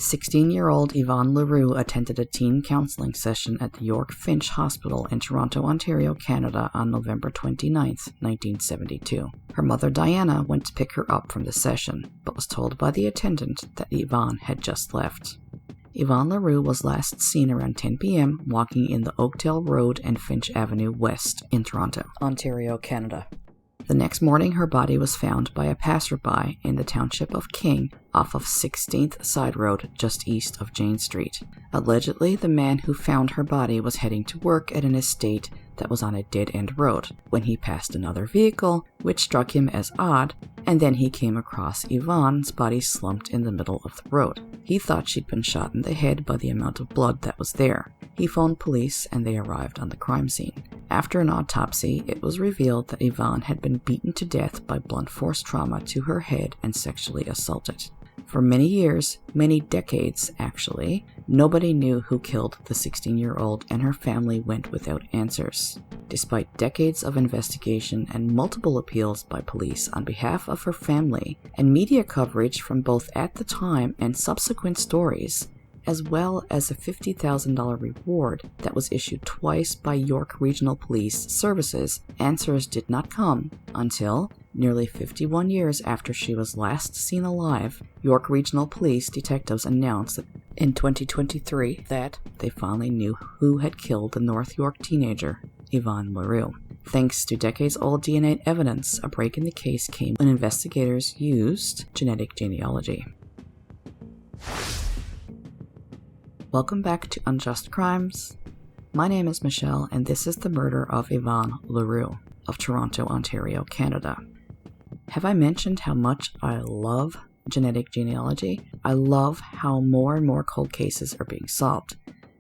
16-year-old Yvonne Leroux attended a teen counseling session at the York Finch Hospital in Toronto, Ontario, Canada on November 29, 1972. Her mother Diana went to pick her up from the session, but was told by the attendant that Yvonne had just left. Yvonne Leroux was last seen around 10 p.m. walking in the Oakdale Road and Finch Avenue West in Toronto, Ontario, Canada. The next morning, her body was found by a passerby in the township of King off of 16th Side Road just east of Jane Street. Allegedly, the man who found her body was heading to work at an estate that was on a dead-end road when he passed another vehicle, which struck him as odd, and then he came across Yvonne's body slumped in the middle of the road. He thought she'd been shot in the head by the amount of blood that was there. He phoned police and they arrived on the crime scene. After an autopsy, it was revealed that Yvonne had been beaten to death by blunt force trauma to her head and sexually assaulted. For many years, many decades actually, nobody knew who killed the 16-year-old, and her family went without answers. Despite decades of investigation and multiple appeals by police on behalf of her family, and media coverage from both at the time and subsequent stories, as well as a $50,000 reward that was issued twice by York Regional Police Services, answers did not come until, nearly 51 years after she was last seen alive, York Regional Police detectives announced that in 2023 that they finally knew who had killed the North York teenager, Yvonne Leroux. Thanks to decades-old DNA evidence, a break in the case came when investigators used genetic genealogy. Welcome back to Unjust Crimes. My name is Michelle, and this is the murder of Yvonne Leroux of Toronto, Ontario, Canada. Have I mentioned how much I love genetic genealogy? I love how more and more cold cases are being solved,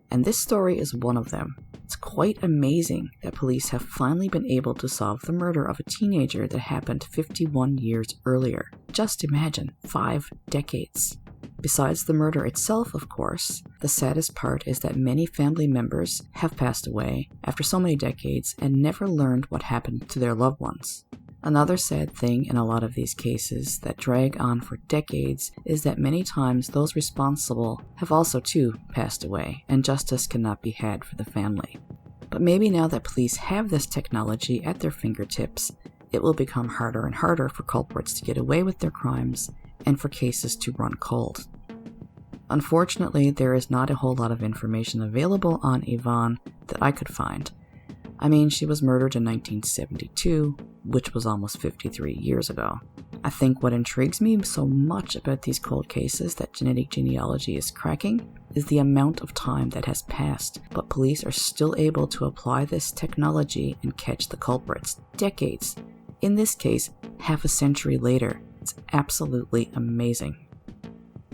and this story is one of them. It's quite amazing that police have finally been able to solve the murder of a teenager that happened 51 years earlier. Just imagine, 5 decades. Besides the murder itself, of course, the saddest part is that many family members have passed away after so many decades and never learned what happened to their loved ones. Another sad thing in a lot of these cases that drag on for decades is that many times those responsible have also too passed away, and justice cannot be had for the family. But maybe now that police have this technology at their fingertips, it will become harder and harder for culprits to get away with their crimes and for cases to run cold. Unfortunately, there is not a whole lot of information available on Yvonne that I could find. I mean, she was murdered in 1972, which was almost 53 years ago. I think what intrigues me so much about these cold cases that genetic genealogy is cracking is the amount of time that has passed, but police are still able to apply this technology and catch the culprits decades. In this case, half a century later. It's absolutely amazing.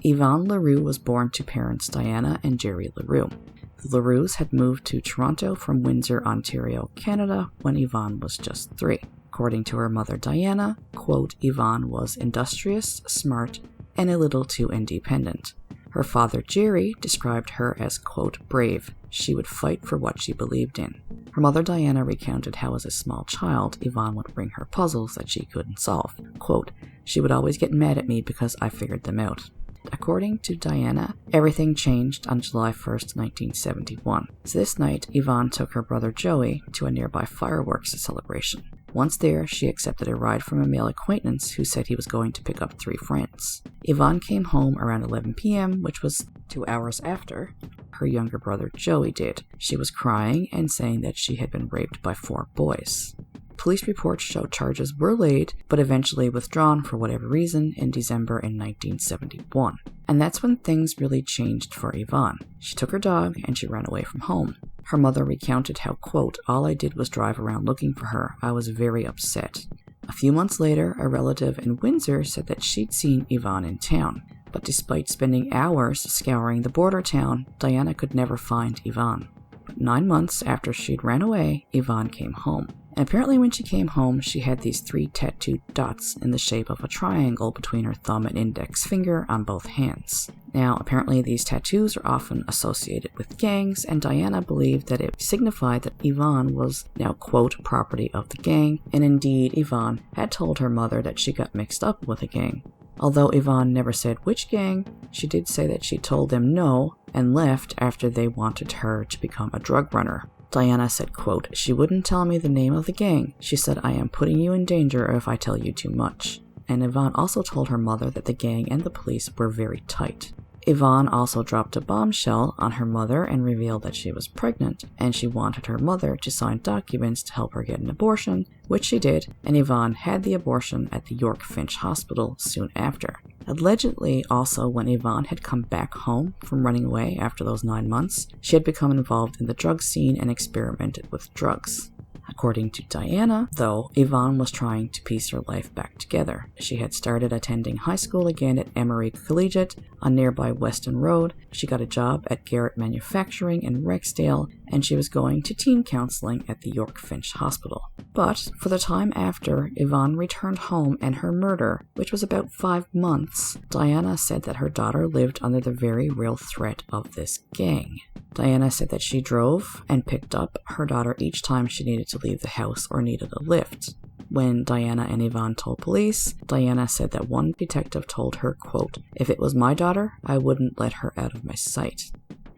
Yvonne Leroux was born to parents Diana and Jerry Leroux. The Leroux had moved to Toronto from Windsor, Ontario, Canada when Yvonne was just 3. According to her mother Diana, quote, Yvonne was industrious, smart, and a little too independent. Her father Jerry described her as, quote, brave. She would fight for what she believed in. Her mother Diana recounted how as a small child, Yvonne would bring her puzzles that she couldn't solve. Quote, she would always get mad at me because I figured them out. According to Diana, everything changed on July 1st, 1971. So this night, Yvonne took her brother Joey to a nearby fireworks celebration. Once there, she accepted a ride from a male acquaintance who said he was going to pick up 3 friends. Yvonne came home around 11 p.m., which was 2 hours after her younger brother Joey did. She was crying and saying that she had been raped by 4 boys. Police reports show charges were laid, but eventually withdrawn for whatever reason in December in 1971. And that's when things really changed for Yvonne. She took her dog and she ran away from home. Her mother recounted how, quote, all I did was drive around looking for her. I was very upset. A few months later, a relative in Windsor said that she'd seen Yvonne in town. But despite spending hours scouring the border town, Diana could never find Yvonne. But 9 months after she'd ran away, Yvonne came home. And apparently when she came home, she had these 3 tattooed dots in the shape of a triangle between her thumb and index finger on both hands. Now, apparently these tattoos are often associated with gangs, and Diana believed that it signified that Yvonne was now, quote, property of the gang, and indeed Yvonne had told her mother that she got mixed up with a gang. Although Yvonne never said which gang, she did say that she told them no and left after they wanted her to become a drug runner. Diana said, quote, "She wouldn't tell me the name of the gang. She said, I am putting you in danger if I tell you too much." And Yvonne also told her mother that the gang and the police were very tight. Yvonne also dropped a bombshell on her mother and revealed that she was pregnant, and she wanted her mother to sign documents to help her get an abortion, which she did, and Yvonne had the abortion at the York Finch Hospital soon after. Allegedly, also, when Yvonne had come back home from running away after those 9 months, she had become involved in the drug scene and experimented with drugs. According to Diana, though, Yvonne was trying to piece her life back together. She had started attending high school again at Emory Collegiate on nearby Weston Road. She got a job at Garrett Manufacturing in Rexdale, and she was going to teen counseling at the York Finch Hospital. But for the time after Yvonne returned home and her murder, which was about 5 months, Diana said that her daughter lived under the very real threat of this gang. Diana said that she drove and picked up her daughter each time she needed to leave the house or needed a lift. When Diana and Yvonne told police, Diana said that one detective told her, quote, "If it was my daughter, I wouldn't let her out of my sight."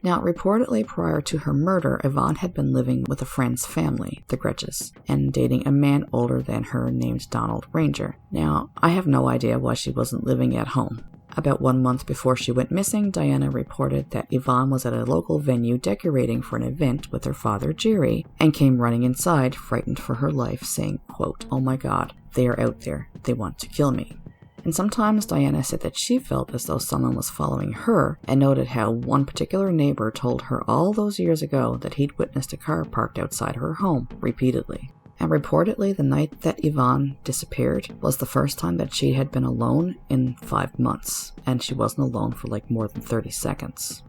Now, reportedly prior to her murder, Yvonne had been living with a friend's family, the Gretches, and dating a man older than her named Donald Ranger. Now, I have no idea why she wasn't living at home. About 1 month before she went missing, Diana reported that Yvonne was at a local venue decorating for an event with her father, Jerry, and came running inside, frightened for her life, saying, quote, "Oh my God, they are out there. They want to kill me." And sometimes Diana said that she felt as though someone was following her, and noted how one particular neighbor told her all those years ago that he'd witnessed a car parked outside her home repeatedly. And reportedly, the night that Yvonne disappeared was the first time that she had been alone in 5 months, and she wasn't alone for like more than 30 seconds.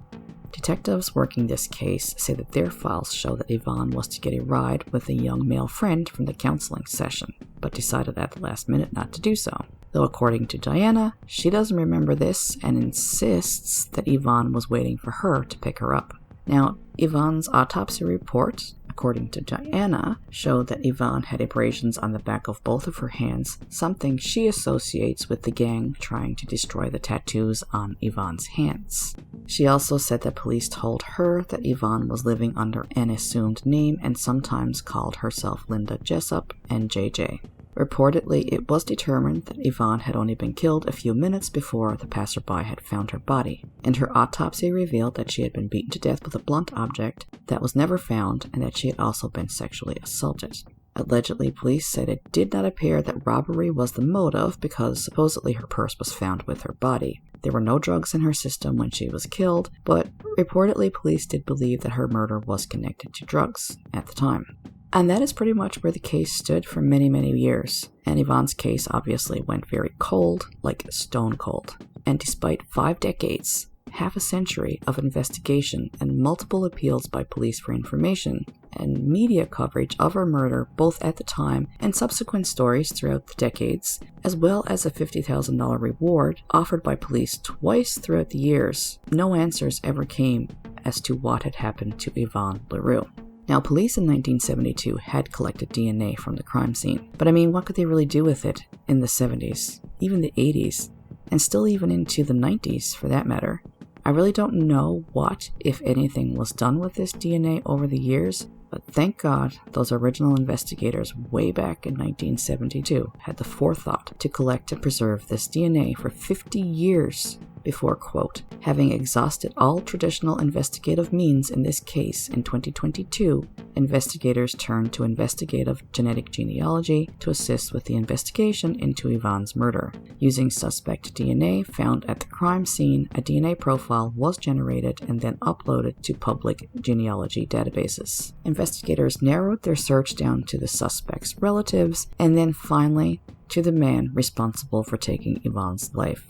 Detectives working this case say that their files show that Yvonne was to get a ride with a young male friend from the counseling session, but decided at the last minute not to do so. Though according to Diana, she doesn't remember this and insists that Yvonne was waiting for her to pick her up. Now, Yvonne's autopsy report, according to Diana, showed that Yvonne had abrasions on the back of both of her hands, something she associates with the gang trying to destroy the tattoos on Yvonne's hands. She also said that police told her that Yvonne was living under an assumed name and sometimes called herself Linda Jessup and JJ. Reportedly, it was determined that Yvonne had only been killed a few minutes before the passerby had found her body, and her autopsy revealed that she had been beaten to death with a blunt object that was never found and that she had also been sexually assaulted. Allegedly, police said it did not appear that robbery was the motive because supposedly her purse was found with her body. There were no drugs in her system when she was killed, but reportedly police did believe that her murder was connected to drugs at the time. And that is pretty much where the case stood for many, many years. And Yvonne's case obviously went very cold, like stone cold. And despite 5 decades, half a century of investigation and multiple appeals by police for information, and media coverage of her murder both at the time and subsequent stories throughout the decades, as well as a $50,000 reward offered by police twice throughout the years, no answers ever came as to what had happened to Yvonne Leroux. Now, police in 1972 had collected DNA from the crime scene, but I mean, what could they really do with it in the 70s, even the 80s, and still even into the 90s for that matter? I really don't know what, if anything, was done with this DNA over the years, but thank God those original investigators way back in 1972 had the forethought to collect and preserve this DNA for 50 years before, quote, having exhausted all traditional investigative means in this case in 2022, investigators turned to investigative genetic genealogy to assist with the investigation into Yvonne's murder. Using suspect DNA found at the crime scene, a DNA profile was generated and then uploaded to public genealogy databases. Investigators narrowed their search down to the suspect's relatives and then finally to the man responsible for taking Yvonne's life,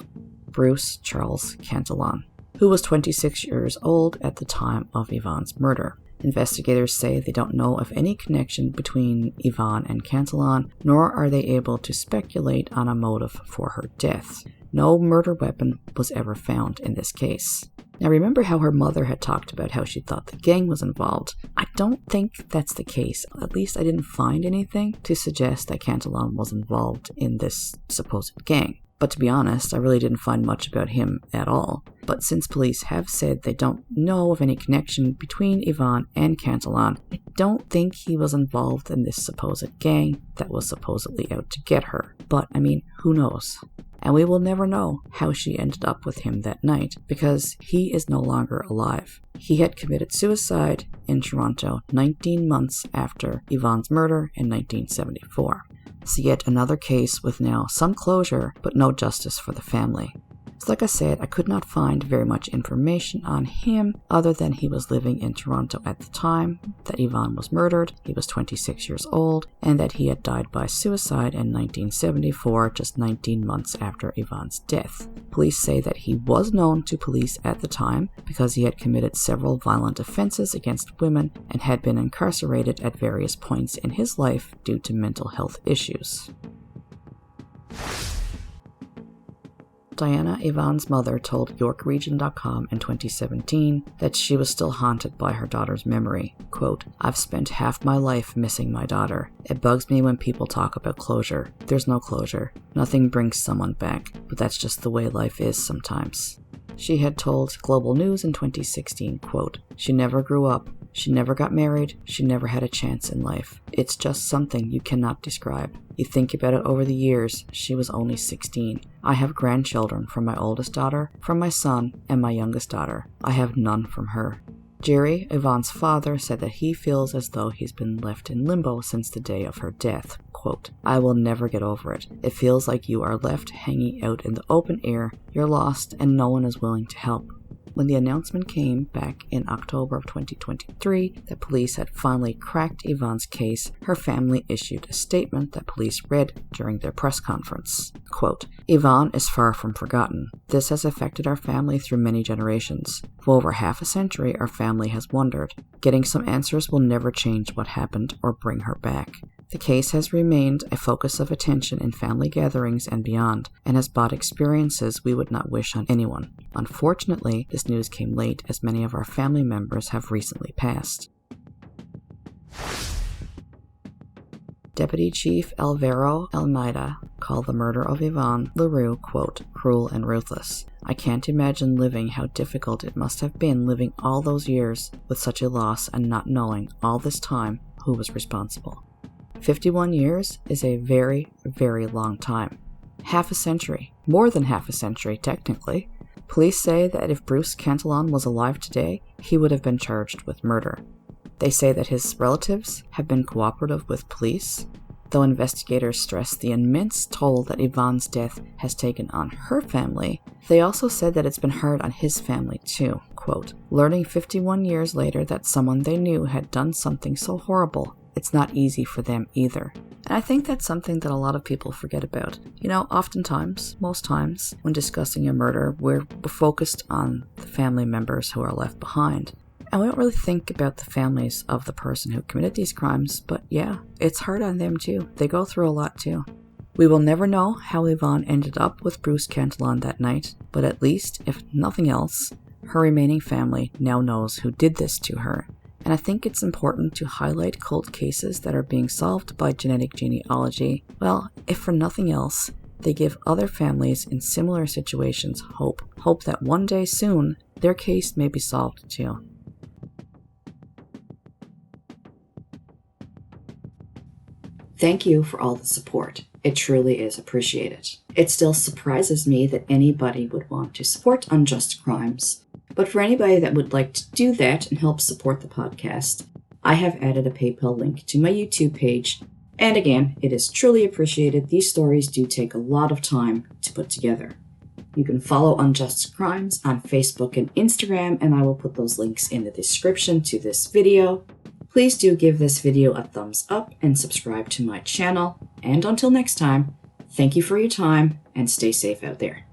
Bruce Charles Cantillon, who was 26 years old at the time of Yvonne's murder. Investigators say they don't know of any connection between Yvonne and Cantillon, nor are they able to speculate on a motive for her death. No murder weapon was ever found in this case. Now, remember how her mother had talked about how she thought the gang was involved? I don't think that's the case. At least I didn't find anything to suggest that Cantillon was involved in this supposed gang. But to be honest, I really didn't find much about him at all. But since police have said they don't know of any connection between Yvonne and Cantillon, I don't think he was involved in this supposed gang that was supposedly out to get her. But, I mean, who knows? And we will never know how she ended up with him that night, because he is no longer alive. He had committed suicide in Toronto 19 months after Yvonne's murder in 1974. So yet another case with now some closure, but no justice for the family. So like I said, I could not find very much information on him other than he was living in Toronto at the time that Yvonne was murdered. He was 26 years old, and that he had died by suicide in 1974, just 19 months after Yvonne's death. Police say that he was known to police at the time because he had committed several violent offenses against women and had been incarcerated at various points in his life due to mental health issues. Diana, Yvonne's mother, told YorkRegion.com in 2017 that she was still haunted by her daughter's memory. Quote, "I've spent half my life missing my daughter. It bugs me when people talk about closure. There's no closure. Nothing brings someone back, but that's just the way life is sometimes." She had told Global News in 2016, quote, "She never grew up. She never got married. She never had a chance in life. It's just something you cannot describe. You think about it over the years, she was only 16. I have grandchildren from my oldest daughter, from my son, and my youngest daughter. I have none from her." Jerry, Yvonne's father, said that he feels as though he's been left in limbo since the day of her death. Quote, "I will never get over it. It feels like you are left hanging out in the open air. You're lost and no one is willing to help." When the announcement came back in October of 2023 that police had finally cracked Yvonne's case, her family issued a statement that police read during their press conference. Quote, "Yvonne is far from forgotten. This has affected our family through many generations. For over half a century, our family has wondered. Getting some answers will never change what happened or bring her back. The case has remained a focus of attention in family gatherings and beyond, and has brought experiences we would not wish on anyone. Unfortunately, this news came late as many of our family members have recently passed." Deputy Chief Alvaro Almeida called the murder of Yvonne Leroux, quote, "cruel and ruthless. I can't imagine living how difficult it must have been living all those years with such a loss and not knowing all this time who was responsible." 51 years is a very, very long time. Half a century. More than half a century, technically. Police say that if Bruce Cantillon was alive today, he would have been charged with murder. They say that his relatives have been cooperative with police, though investigators stress the immense toll that Yvonne's death has taken on her family. They also said that it's been hard on his family too. Quote, "Learning 51 years later that someone they knew had done something so horrible, it's not easy for them either." And I think that's something that a lot of people forget about. You know, oftentimes, most times, when discussing a murder, we're focused on the family members who are left behind. And we don't really think about the families of the person who committed these crimes, but yeah, it's hard on them too. They go through a lot too. We will never know how Yvonne ended up with Bruce Cantillon that night, but at least, if nothing else, her remaining family now knows who did this to her. And I think it's important to highlight cold cases that are being solved by genetic genealogy. Well, if for nothing else, they give other families in similar situations hope. Hope that one day soon, their case may be solved too. Thank you for all the support. It truly is appreciated. It still surprises me that anybody would want to support Unjust Crimes. But for anybody that would like to do that and help support the podcast, I have added a PayPal link to my YouTube page. And again, it is truly appreciated. These stories do take a lot of time to put together. You can follow Unjust Crimes on Facebook and Instagram, and I will put those links in the description to this video. Please do give this video a thumbs up and subscribe to my channel. And until next time, thank you for your time and stay safe out there.